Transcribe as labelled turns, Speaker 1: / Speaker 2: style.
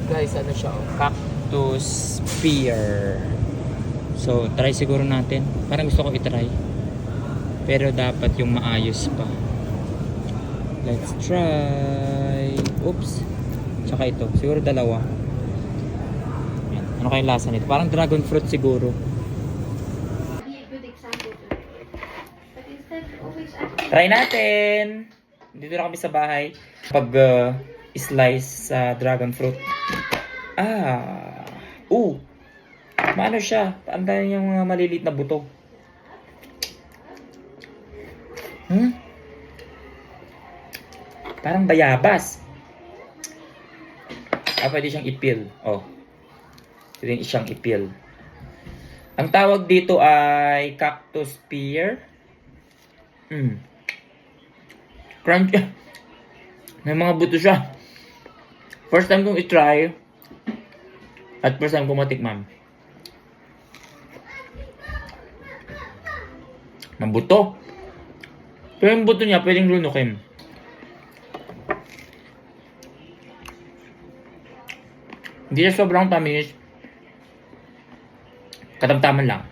Speaker 1: Guys, ano siya oh?
Speaker 2: Cactus pear. So, try siguro natin. Parang gusto ko i-try. Pero dapat yung maayos pa. Let's try. Oops. Tsaka ito. Siguro dalawa. Yan. Ano kayong lasa nito? Parang dragon fruit siguro. Try natin! Dito na kami sa bahay. Pag slice sa dragon fruit. Maano siya? Ang dami yung mga maliliit na buto. Parang bayabas. Pwede siyang ipil. Pwede siyang ipil. Ang tawag dito ay cactus pear. Crunchy. May mga buto siya. First time kong i-try. At first time kong matikman. Ng buto. Pero yung buto niya pwedeng lunukin. Hindi siya sobrang tamis. Katamtaman lang.